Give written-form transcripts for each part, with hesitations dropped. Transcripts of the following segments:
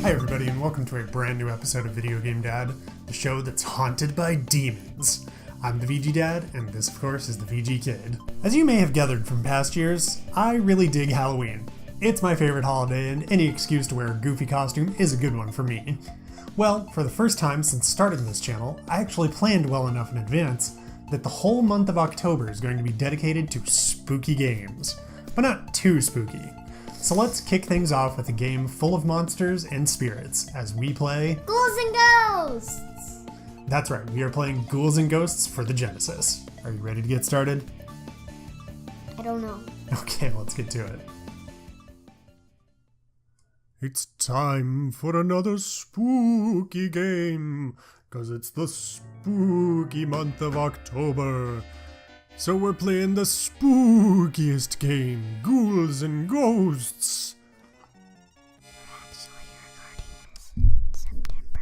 Hi everybody and welcome to a brand new episode of Video Game Dad, the show that's haunted by demons. I'm the VG Dad, and this of course is the VG Kid. As you may have gathered from past years, I really dig Halloween. It's my favorite holiday and any excuse to wear a goofy costume is a good one for me. Well, for the first time since starting this channel, I actually planned well enough in advance that the whole month of October is going to be dedicated to spooky games. But not too spooky. So let's kick things off with a game full of monsters and spirits as we play Ghouls and Ghosts! That's right, we are playing Ghouls and Ghosts for the Genesis. Are you ready to get started? I don't know. Okay, let's get to it. It's time for another spooky game, 'cause it's the spooky month of October. So we're playing the spookiest game, Ghouls and Ghosts. We're actually recording this in September.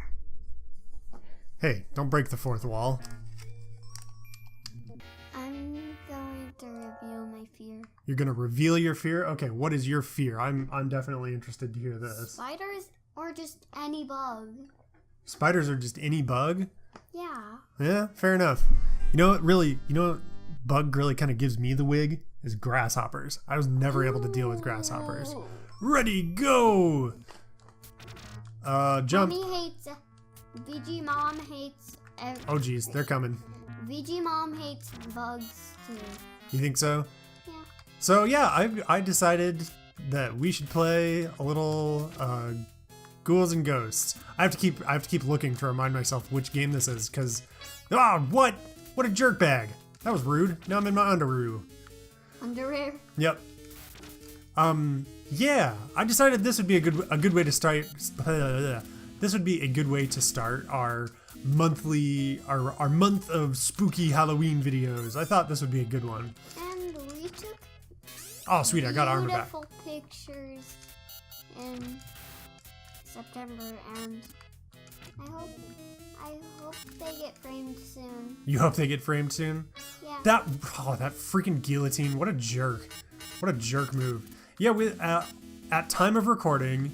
Hey, don't break the fourth wall. I'm going to reveal my fear. You're gonna reveal your fear? Okay, what is your fear? I'm definitely interested to hear this. Spiders or just any bug? Spiders are just any bug? Yeah. Yeah, fair enough. You know what bug really kind of gives me the wig is grasshoppers. I was never able to deal with grasshoppers. Ready, go! Jump. Mommy hates, VG Mom hates... Oh geez, they're coming. VG Mom hates bugs too. You think so? Yeah. So yeah, I decided that we should play a little Ghouls and Ghosts. I have to keep looking to remind myself which game this is, because what a jerkbag. That was rude. Now I'm in my underwear. Underwear? Yep. Yeah, I decided this would be a good way to start. This would be a good way to start our month of spooky Halloween videos. I thought this would be a good one. And we took Oh sweet, I got armor back. beautiful pictures in September, and I hope they get framed soon. You hope they get framed soon? Yeah. That freaking guillotine, what a jerk. What a jerk move. Yeah, at time of recording,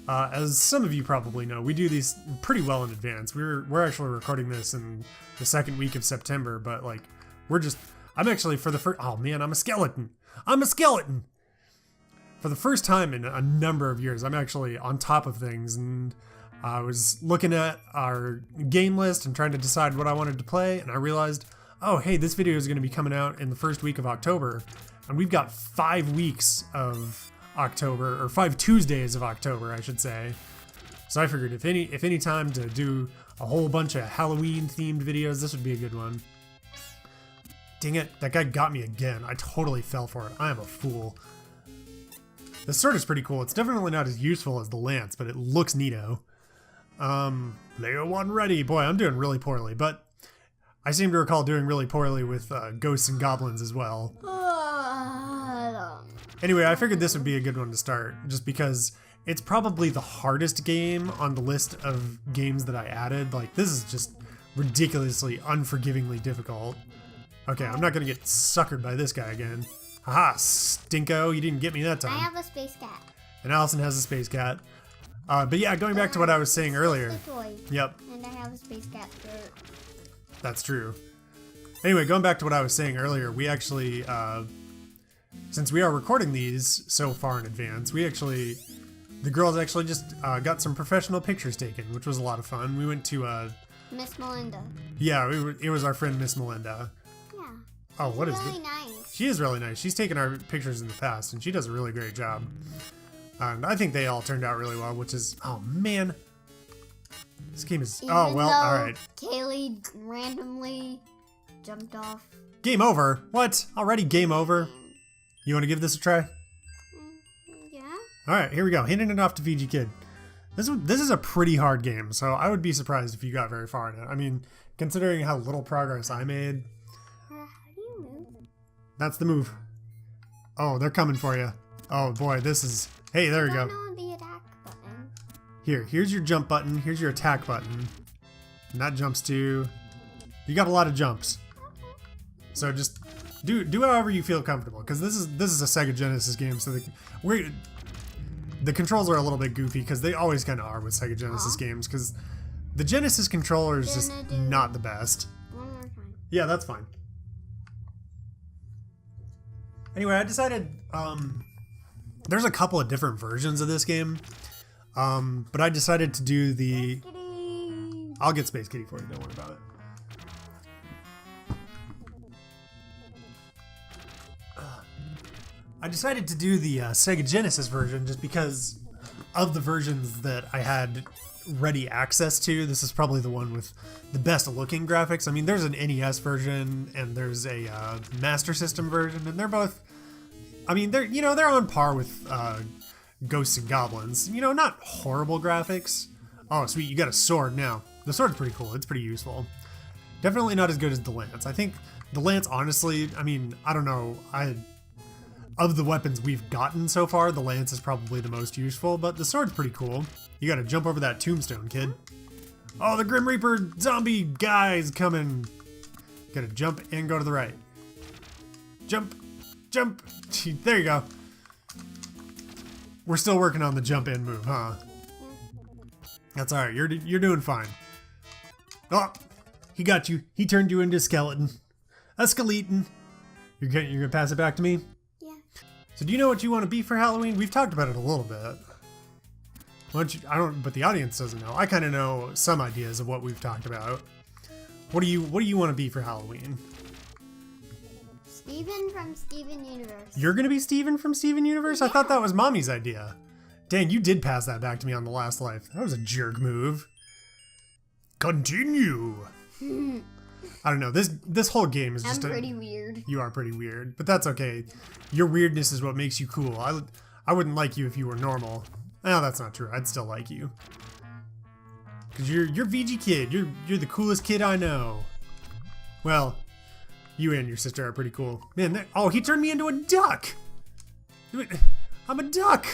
as some of you probably know, we do these pretty well in advance. We're actually recording this in the second week of September, but like I'm actually for the first I'm a skeleton. For the first time in a number of years, I'm actually on top of things, and I was looking at our game list and trying to decide what I wanted to play, and I realized, oh hey, this video is going to be coming out in the first week of October, and we've got 5 weeks of October, or 5 Tuesdays of October, I should say. So I figured if any time to do a whole bunch of Halloween themed videos, this would be a good one. Dang it, that guy got me again. I totally fell for it. I am a fool. The sword is pretty cool. It's definitely not as useful as the lance, but it looks neato. Layer 1 ready. Boy, I'm doing really poorly, but I seem to recall doing really poorly with ghosts and goblins as well. Anyway, I figured this would be a good one to start, just because it's probably the hardest game on the list of games that I added. Like, this is just ridiculously, unforgivingly difficult. Okay, I'm not gonna get suckered by this guy again. Haha, stinko, you didn't get me that time. I have a space cat. And Allison has a space cat. But yeah, going back to what I was saying earlier. It's a toy. Yep. And I have a space cat shirt. That's true. Anyway, going back to what I was saying earlier, we actually, since we are recording these so far in advance, the girls actually just got some professional pictures taken, which was a lot of fun. We went to, Miss Melinda. yeah, it was our friend Miss Melinda. Yeah. Oh, what is Really this? nice. She is really nice. She's taken our pictures in the past, and she does a really great job. And I think they all turned out really well, which is, oh man. This game is, Even oh well, though alright. Kaylee randomly jumped off. Game over? What? Already game over? You want to give this a try? Yeah. Alright, here we go. Handing it off to VG Kid. This is a pretty hard game, so I would be surprised if you got very far in it. I mean, considering how little progress I made. How do you move? That's the move. Oh, they're coming for you. Oh boy, this is... Hey, there we go. I don't know the attack button. Here's your jump button. Here's your attack button. And that jumps to... You got a lot of jumps. So just do however you feel comfortable, because this is a Sega Genesis game, so the controls are a little bit goofy because they always kind of are with Sega Genesis games, because the Genesis controller is just not the best. One more time. Yeah, that's fine. Anyway, I decided there's a couple of different versions of this game, but I decided to do the... Kitty. I'll get Space Kitty for you, don't worry about it. I decided to do the Sega Genesis version just because of the versions that I had ready access to. This is probably the one with the best looking graphics. I mean, there's an NES version and there's a Master System version, and they're both, I mean, they're on par with Ghosts and Goblins. You know, not horrible graphics. Oh, sweet, you got a sword now. The sword's pretty cool. It's pretty useful. Definitely not as good as the lance. I think the lance, honestly, I mean, I don't know. Of the weapons we've gotten so far, the lance is probably the most useful, but the sword's pretty cool. You gotta jump over that tombstone, kid. Oh, the Grim Reaper zombie guy's coming. Gotta jump and go to the right. Jump, jump. There you go. We're still working on the jump and move, huh? That's alright, you're doing fine. Oh, he got you. He turned you into a skeleton. A skeleton. You're gonna pass it back to me? So do you know what you want to be for Halloween? We've talked about it a little bit. But the audience doesn't know. I kind of know some ideas of what we've talked about. What do you want to be for Halloween? Steven from Steven Universe. You're gonna be Steven from Steven Universe? Yeah. I thought that was Mommy's idea. Dang, you did pass that back to me on the last life. That was a jerk move. Continue. I don't know. This whole game is just pretty weird. You are pretty weird, but that's okay. Your weirdness is what makes you cool. I wouldn't like you if you were normal. No, that's not true. I'd still like you. Cause you're VG kid. You're the coolest kid I know. Well, you and your sister are pretty cool. Man, oh, he turned me into a duck. I'm a duck.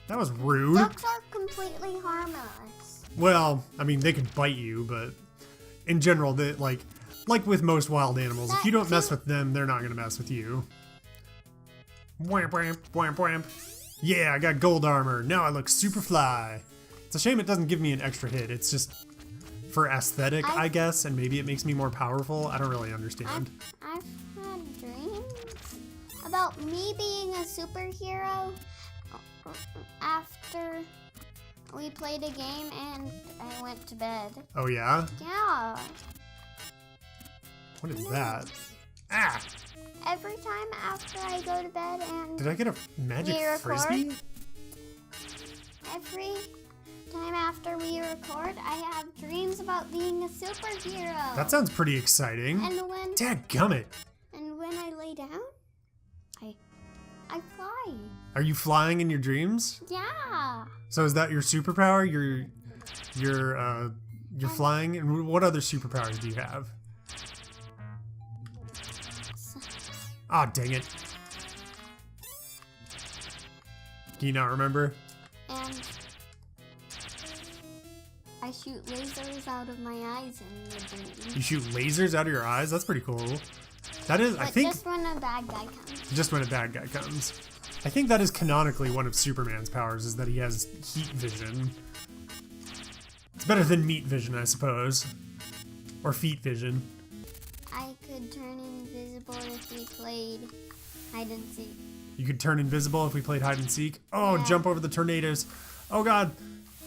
That was rude. Ducks are completely harmless. Well, I mean, they could bite you, but in general, they like with most wild animals, if you don't mess with them, they're not gonna mess with you. Wham, wham, wham, wham. Yeah, I got gold armor. Now I look super fly. It's a shame it doesn't give me an extra hit. It's just for aesthetic, I guess, and maybe it makes me more powerful. I don't really understand. I've had dreams about me being a superhero after we played a game and I went to bed. Oh yeah? Yeah. What is that? Ah! Every time after I go to bed and... Did I get a magic frisbee? Every time after we record, I have dreams about being a superhero. That sounds pretty exciting. And when... Dadgummit! And when I lay down, I fly. Are you flying in your dreams? Yeah. So is that your superpower? You're flying? And what other superpowers do you have? Ah, oh, dang it. Can you not remember? And I shoot lasers out of my eyes in the dream. You shoot lasers out of your eyes? That's pretty cool. That is, but I think... just when a bad guy comes. Just when a bad guy comes. I think that is canonically one of Superman's powers, is that he has heat vision. It's better than meat vision, I suppose. Or feet vision. I could turn invisible if we played hide and seek. You could turn invisible if we played hide and seek? Oh, yeah. Jump over the tornadoes. Oh god.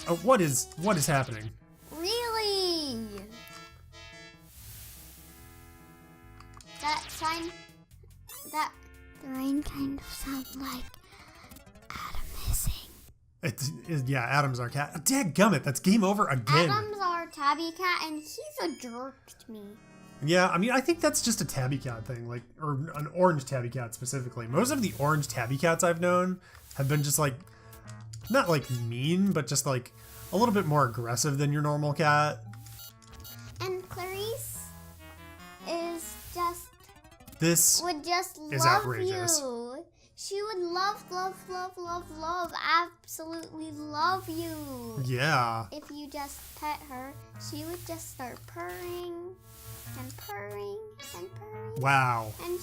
Oh, what is happening? Really? The rain kind of sounds like Adam missing. Yeah, Adam's our cat. Dadgummit, that's game over again. Adam's our tabby cat, and he's a jerk to me. Yeah, I mean, I think that's just a tabby cat thing, like, or an orange tabby cat specifically. Most of the orange tabby cats I've known have been just like, not like mean, but just like a little bit more aggressive than your normal cat. And Clarice is just... This would just is love outrageous. you. She would love, absolutely love you. Yeah. If you just pet her, she would just start purring and purring and purring. Wow. And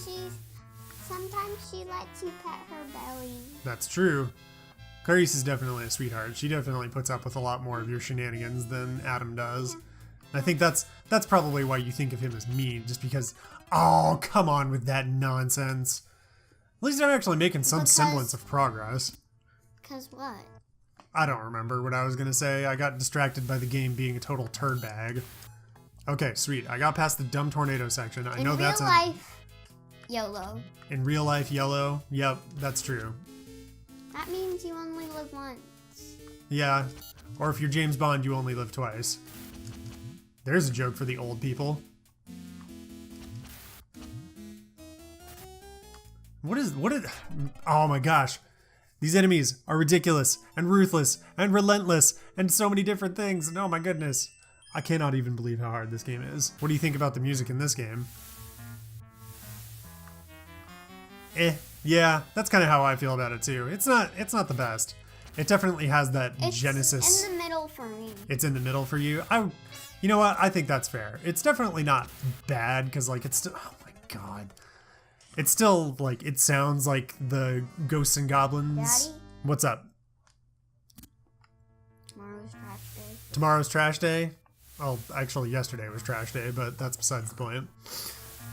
sometimes she lets you pet her belly. That's true. Clarice is definitely a sweetheart. She definitely puts up with a lot more of your shenanigans than Adam does. I think that's probably why you think of him as mean, just because, oh, come on with that nonsense. At least I'm actually making some semblance of progress. Because what? I don't remember what I was going to say. I got distracted by the game being a total turd bag. Okay, sweet. I got past the dumb tornado section. I know that's in real life, YOLO. In real life, yellow. Yep, that's true. That means you only live once. Yeah, or if you're James Bond, you only live twice. There's a joke for the old people. What is, oh my gosh. These enemies are ridiculous and ruthless and relentless and so many different things. And oh my goodness. I cannot even believe how hard this game is. What do you think about the music in this game? Yeah, that's kind of how I feel about it too. It's not the best. It definitely has that Genesis. It's in the middle for me. It's in the middle for you. You know what? I think that's fair. It's definitely not bad because like it's still, oh my god. It's still like, it sounds like the Ghosts and Goblins. Daddy? What's up? Tomorrow's trash day. Tomorrow's trash day? Well, actually yesterday was trash day, but that's besides the point.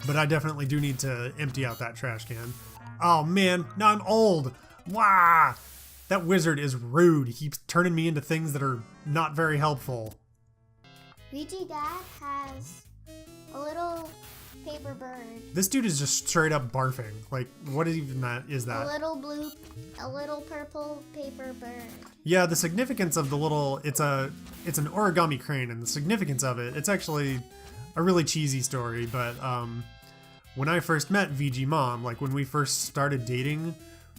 But I definitely do need to empty out that trash can. Oh man, now I'm old. Wah! That wizard is rude. He keeps turning me into things that are not very helpful. VG Dad has a little paper bird. This dude is just straight up barfing. Like, what even is that? A little purple paper bird. Yeah, the significance of the little, it's an origami crane, and the significance of it, it's actually a really cheesy story, but when I first met VG Mom, like when we first started dating,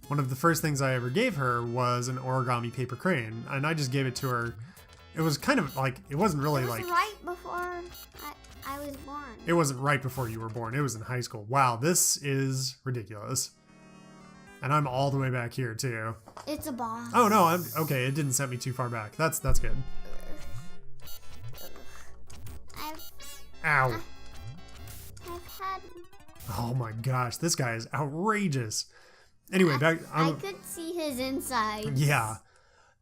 one of the first things I ever gave her was an origami paper crane, and I just gave it to her. It was kind of like, it wasn't really It was like... right before I was born. It wasn't right before you were born. It was in high school. Wow, this is ridiculous. And I'm all the way back here, too. It's a boss. Oh, no, I'm... Okay, it didn't set me too far back. That's good. Ow. I've had... Oh my gosh, this guy is outrageous. Anyway, back... I could see his insides. Yeah.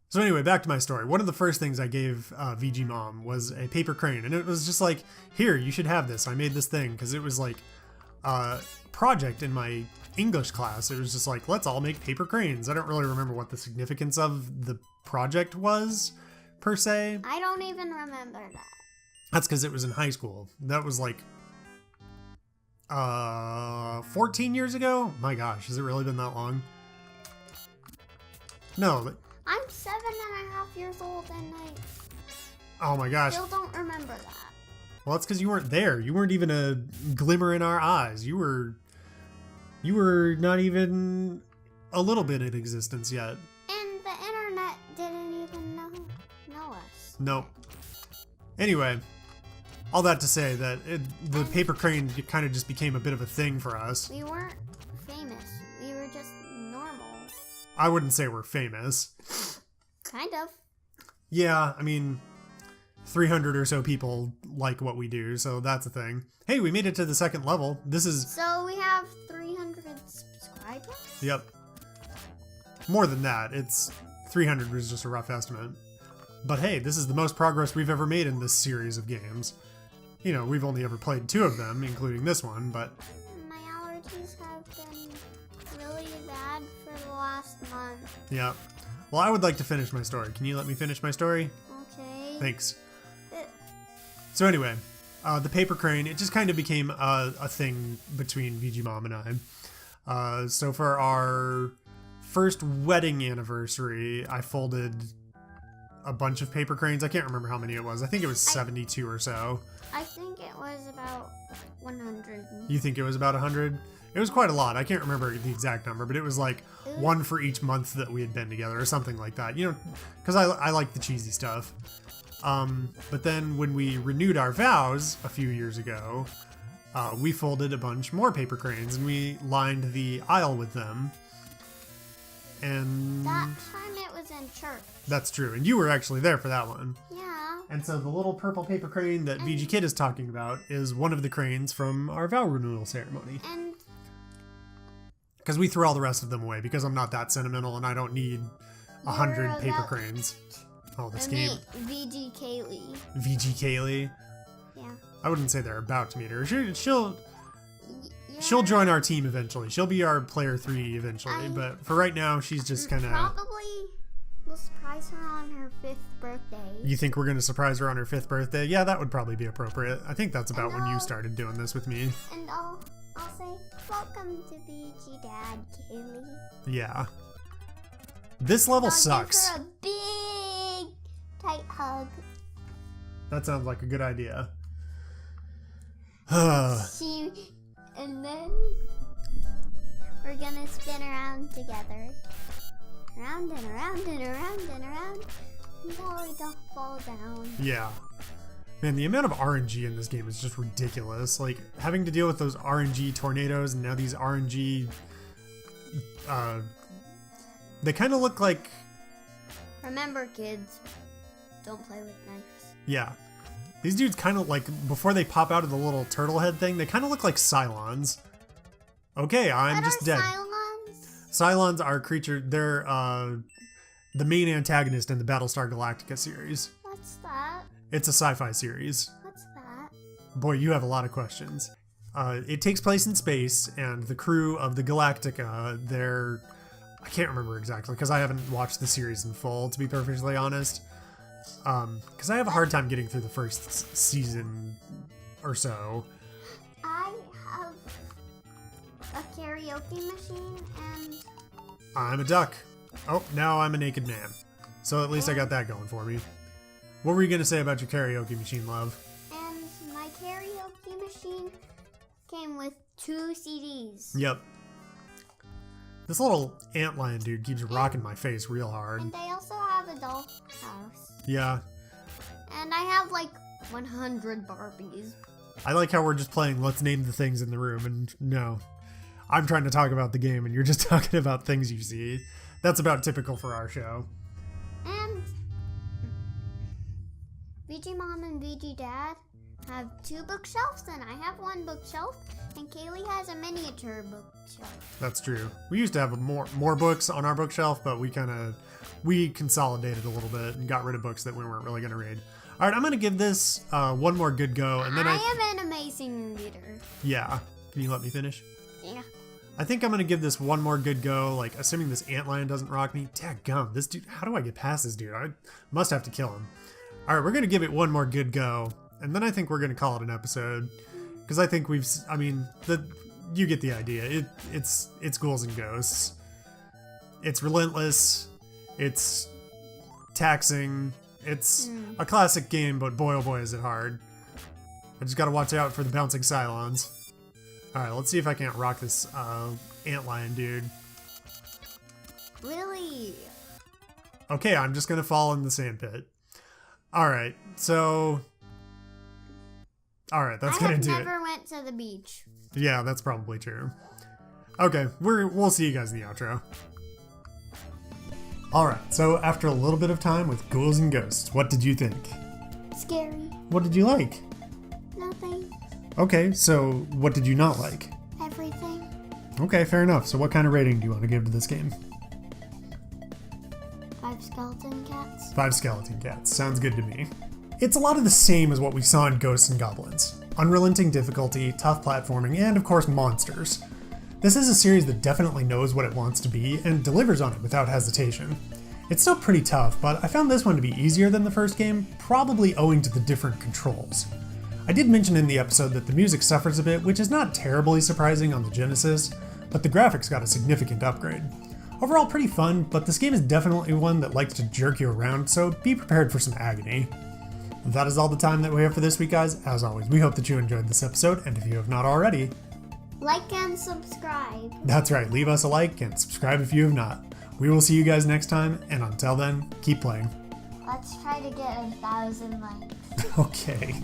So anyway, back to my story. One of the first things I gave VG Mom was a paper crane, and it was just like, here, you should have this. I made this thing, because it was like a project in my English class. It was just like, let's all make paper cranes. I don't really remember what the significance of the project was, per se. I don't even remember that. That's because it was in high school. That was like 14 years ago? My gosh, has it really been that long? No. I'm 7.5 years old and Oh my I gosh. still don't remember that. Well, that's because you weren't there. You weren't even a glimmer in our eyes. You were not even a little bit in existence yet. And the internet didn't even know us. Nope. Anyway, all that to say that the paper crane kind of just became a bit of a thing for us. We weren't famous. We were just normal. I wouldn't say we're famous. Kind of. Yeah, I mean, 300 or so people like what we do, so that's a thing. Hey, we made it to the second level. This is... So we have 300 subscribers? Yep. More than that. 300 was just a rough estimate. But hey, this is the most progress we've ever made in this series of games. You know, we've only ever played 2 of them, including this one, but... My allergies have been really bad for the last month. Yeah. Well, I would like to finish my story. Can you let me finish my story? Okay. Thanks. So anyway, the paper crane, it just kind of became a thing between VG Mom and I. So for our first wedding anniversary, I folded a bunch of paper cranes. I can't remember how many it was. I think it was 72 or so. I think it was about 100. You think it was about 100? It was quite a lot. I can't remember the exact number, but it was like one for each month that we had been together or something like that. You know, because I like the cheesy stuff. But then when we renewed our vows a few years ago, we folded a bunch more paper cranes and we lined the aisle with them. And That time it was in church. that's true. And you were actually there for that one. Yeah. And so the little purple paper crane that VG Kid is talking about is one of the cranes from our vow renewal ceremony. And Because we threw all the rest of them away because I'm not that sentimental and I don't need 100 paper cranes. Oh, this game. VG Kaylee. VG Kaylee. Yeah. I wouldn't say they're about to meet her. She'll join our team eventually. She'll be our player 3 eventually. But for right now, she's just kind of... Probably we'll surprise her on her 5th birthday. You think we're going to surprise her on her 5th birthday? Yeah, that would probably be appropriate. I think that's about when you started doing this with me. And I'll say, welcome to VG Dad, Kaylee. Yeah. This level sucks. Give her a big, tight hug. That sounds like a good idea. And then we're gonna spin around together. Around and around and around and around until we don't fall down. Yeah. Man, the amount of RNG in this game is just ridiculous. Like, having to deal with those RNG tornadoes and now these RNG... they kind of look like... Remember, kids, don't play with knives. Yeah. These dudes kind of like, before they pop out of the little turtle head thing, they kind of look like Cylons. Okay, I'm just dead. Cylons? Cylons are creature, they're the main antagonist in the Battlestar Galactica series. What's that? It's a sci-fi series. What's that? Boy, you have a lot of questions. It takes place in space, and the crew of the Galactica, they're... I can't remember exactly, because I haven't watched the series in full, to be perfectly honest. Because I have a hard time getting through the first season or so. I have a karaoke machine and... I'm a duck. Oh, now I'm a naked man. So at least I got that going for me. What were you going to say about your karaoke machine, love? And my karaoke machine came with 2 CDs. Yep. This little antlion dude keeps rocking my face real hard. And they also have a dollhouse. Yeah. And I have like 100 Barbies. I like how we're just playing Let's Name the Things in the Room, and no. I'm trying to talk about the game, and you're just talking about things you see. That's about typical for our show. And VG Mom and VG Dad have 2 bookshelves, and I have 1 bookshelf, and Kaylee has a miniature bookshelf. That's true. We used to have more books on our bookshelf, but we consolidated a little bit and got rid of books that we weren't really going to read. All right, I'm going to give this one more good go, and then I am an amazing reader. Yeah. Can you let me finish? Yeah. I think I'm going to give this one more good go, like, assuming this antlion doesn't rock me. Dadgum, this dude, how do I get past this dude? I must have to kill him. All right, we're going to give it one more good go, and then I think we're going to call it an episode, because I think you get the idea. It's Ghouls and Ghosts. It's relentless. It's taxing. It's a classic game, but boy oh boy is it hard. I just gotta watch out for the bouncing Cylons. Alright, let's see if I can't rock this antlion dude. Really? Okay, I'm just gonna fall in the sand pit. Alright, so... Alright, that's gonna do it. I never went to the beach. Yeah, that's probably true. Okay, we'll see you guys in the outro. Alright, so after a little bit of time with Ghouls and Ghosts, what did you think? Scary. What did you like? Nothing. Okay, so what did you not like? Everything. Okay, fair enough. So what kind of rating do you want to give to this game? 5 skeleton cats. 5 skeleton cats. Sounds good to me. It's a lot of the same as what we saw in Ghosts and Goblins. Unrelenting difficulty, tough platforming, and of course monsters. This is a series that definitely knows what it wants to be and delivers on it without hesitation. It's still pretty tough, but I found this one to be easier than the first game, probably owing to the different controls. I did mention in the episode that the music suffers a bit, which is not terribly surprising on the Genesis, but the graphics got a significant upgrade. Overall pretty fun, but this game is definitely one that likes to jerk you around, so be prepared for some agony. That is all the time that we have for this week, guys. As always, we hope that you enjoyed this episode, and if you have not already, like and subscribe. That's right, leave us a like and subscribe if you have not. We will see you guys next time, and until then, keep playing. Let's try to get 1,000 likes. Okay.